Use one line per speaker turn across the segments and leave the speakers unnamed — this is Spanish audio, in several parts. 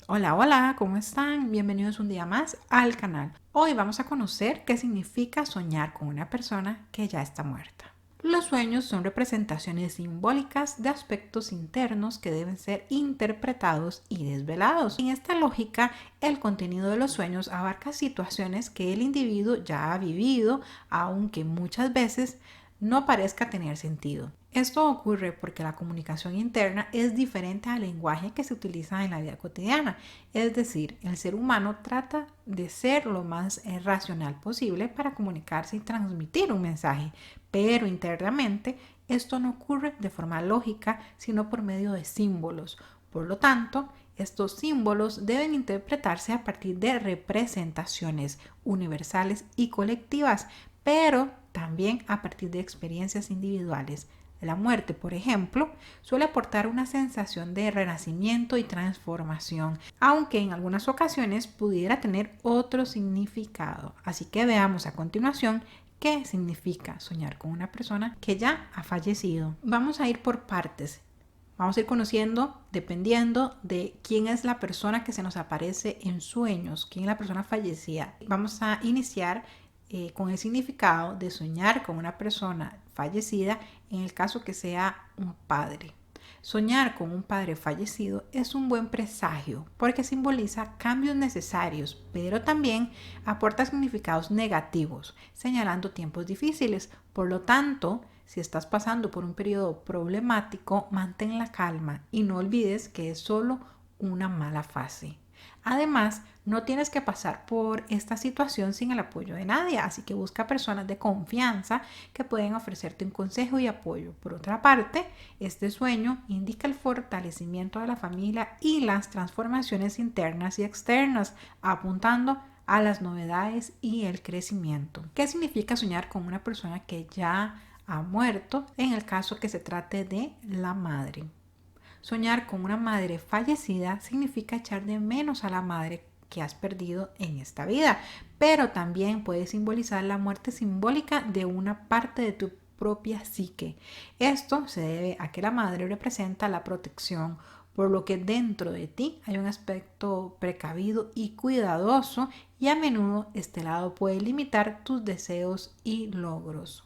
Hola, hola, ¿cómo están? Bienvenidos un día más al canal. Hoy vamos a conocer qué significa soñar con una persona que ya está muerta. Los sueños son representaciones simbólicas de aspectos internos que deben ser interpretados y desvelados. En esta lógica, el contenido de los sueños abarca situaciones que el individuo ya ha vivido, aunque muchas veces no parezca tener sentido. Esto ocurre porque la comunicación interna es diferente al lenguaje que se utiliza en la vida cotidiana. Es decir, el ser humano trata de ser lo más racional posible para comunicarse y transmitir un mensaje, pero internamente esto no ocurre de forma lógica, sino por medio de símbolos. Por lo tanto, estos símbolos deben interpretarse a partir de representaciones universales y colectivas, pero también a partir de experiencias individuales. La muerte, por ejemplo, suele aportar una sensación de renacimiento y transformación, aunque en algunas ocasiones pudiera tener otro significado. Así que veamos a continuación qué significa soñar con una persona que ya ha fallecido. Vamos a ir por partes. Vamos a ir conociendo dependiendo de quién es la persona que se nos aparece en sueños, quién es la persona fallecida. Vamos a iniciar con el significado de soñar con una persona fallecida en el caso que sea un padre. Soñar con un padre fallecido es un buen presagio porque simboliza cambios necesarios, pero también aporta significados negativos, señalando tiempos difíciles. Por lo tanto, si estás pasando por un periodo problemático, mantén la calma y no olvides que es solo una mala fase. Además, no tienes que pasar por esta situación sin el apoyo de nadie, así que busca personas de confianza que pueden ofrecerte un consejo y apoyo. Por otra parte, este sueño indica el fortalecimiento de la familia y las transformaciones internas y externas, apuntando a las novedades y el crecimiento. ¿Qué significa soñar con una persona que ya ha muerto en el caso que se trate de la madre? Soñar con una madre fallecida significa echar de menos a la madre que has perdido en esta vida, pero también puede simbolizar la muerte simbólica de una parte de tu propia psique. Esto se debe a que la madre representa la protección, por lo que dentro de ti hay un aspecto precavido y cuidadoso, y a menudo este lado puede limitar tus deseos y logros.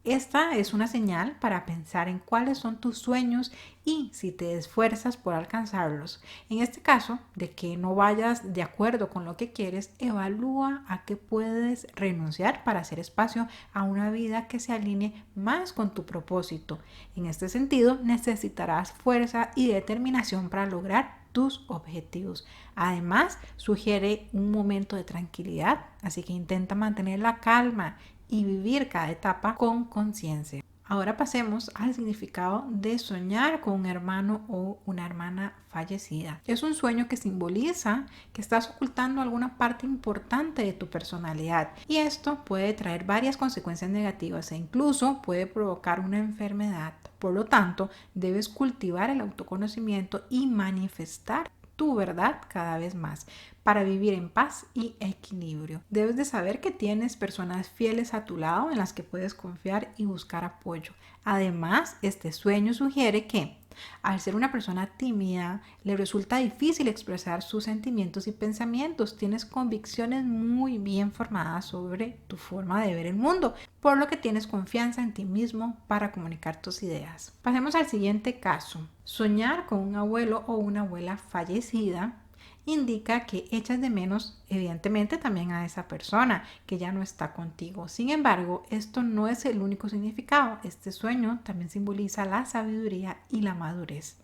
Esta es una señal para pensar en cuáles son tus sueños y si te esfuerzas por alcanzarlos. En este caso, de que no vayas de acuerdo con lo que quieres, evalúa a qué puedes renunciar para hacer espacio a una vida que se alinee más con tu propósito. En este sentido, necesitarás fuerza y determinación para lograr tus objetivos. Además, sugiere un momento de tranquilidad, así que intenta mantener la calma y vivir cada etapa con conciencia. Ahora pasemos al significado de soñar con un hermano o una hermana fallecida. Es un sueño que simboliza que estás ocultando alguna parte importante de tu personalidad, y esto puede traer varias consecuencias negativas e incluso puede provocar una enfermedad. Por lo tanto, debes cultivar el autoconocimiento y manifestar tu verdad cada vez más para vivir en paz y equilibrio. Debes de saber que tienes personas fieles a tu lado en las que puedes confiar y buscar apoyo. Además, este sueño sugiere que al ser una persona tímida, le resulta difícil expresar sus sentimientos y pensamientos. Tienes convicciones muy bien formadas sobre tu forma de ver el mundo, por lo que tienes confianza en ti mismo para comunicar tus ideas. Pasemos al siguiente caso. Soñar con un abuelo o una abuela fallecida indica que echas de menos, evidentemente, también a esa persona que ya no está contigo. Sin embargo, esto no es el único significado. Este sueño también simboliza la sabiduría y la madurez.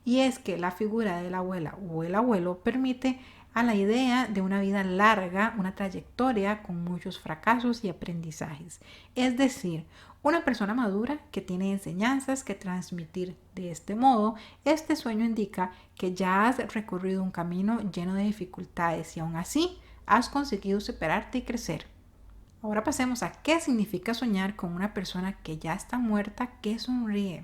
Y es que la figura de la abuela o el abuelo permite a la idea de una vida larga, una trayectoria con muchos fracasos y aprendizajes. Es decir, una persona madura que tiene enseñanzas que transmitir. De este modo, este sueño indica que ya has recorrido un camino lleno de dificultades y aún así has conseguido superarte y crecer. Ahora pasemos a qué significa soñar con una persona que ya está muerta que sonríe.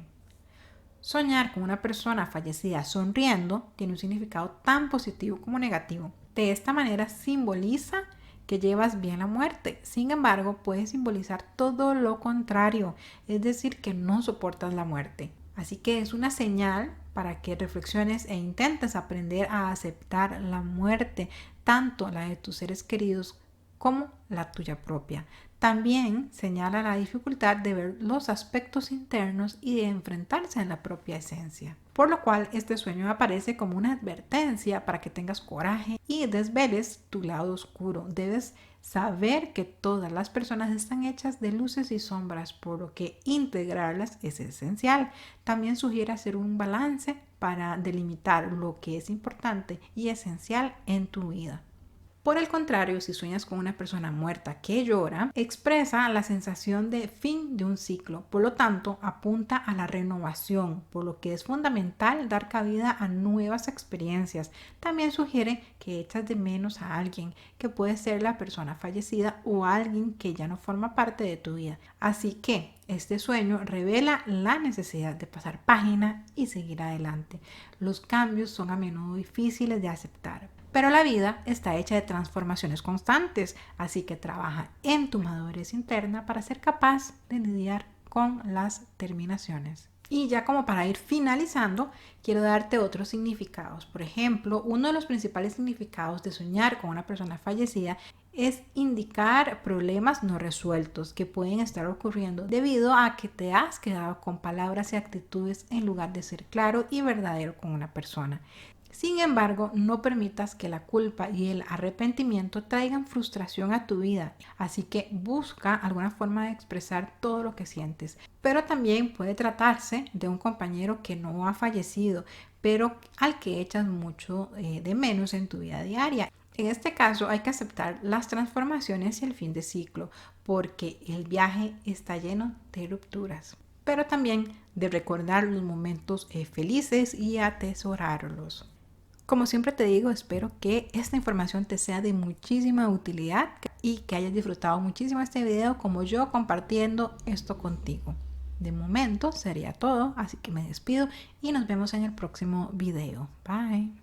Soñar con una persona fallecida sonriendo tiene un significado tan positivo como negativo. De esta manera simboliza que llevas bien la muerte. Sin embargo, puede simbolizar todo lo contrario, es decir, que no soportas la muerte. Así que es una señal para que reflexiones e intentes aprender a aceptar la muerte, tanto la de tus seres queridos como la tuya propia. También señala la dificultad de ver los aspectos internos y de enfrentarse en la propia esencia. Por lo cual este sueño aparece como una advertencia para que tengas coraje y desveles tu lado oscuro. Debes saber que todas las personas están hechas de luces y sombras, por lo que integrarlas es esencial. También sugiere hacer un balance para delimitar lo que es importante y esencial en tu vida. Por el contrario, si sueñas con una persona muerta que llora, expresa la sensación de fin de un ciclo. Por lo tanto, apunta a la renovación, por lo que es fundamental dar cabida a nuevas experiencias. También sugiere que echas de menos a alguien, que puede ser la persona fallecida o alguien que ya no forma parte de tu vida. Así que este sueño revela la necesidad de pasar página y seguir adelante. Los cambios son a menudo difíciles de aceptar, pero la vida está hecha de transformaciones constantes, así que trabaja en tu madurez interna para ser capaz de lidiar con las terminaciones. Y ya como para ir finalizando, quiero darte otros significados. Por ejemplo, uno de los principales significados de soñar con una persona fallecida es indicar problemas no resueltos que pueden estar ocurriendo debido a que te has quedado con palabras y actitudes en lugar de ser claro y verdadero con una persona. Sin embargo, no permitas que la culpa y el arrepentimiento traigan frustración a tu vida, así que busca alguna forma de expresar todo lo que sientes. Pero también puede tratarse de un compañero que no ha fallecido, pero al que echas mucho de menos en tu vida diaria. En este caso hay que aceptar las transformaciones y el fin de ciclo, porque el viaje está lleno de rupturas. Pero también de recordar los momentos felices y atesorarlos. Como siempre te digo, espero que esta información te sea de muchísima utilidad y que hayas disfrutado muchísimo este video como yo compartiendo esto contigo. De momento sería todo, así que me despido y nos vemos en el próximo video. Bye.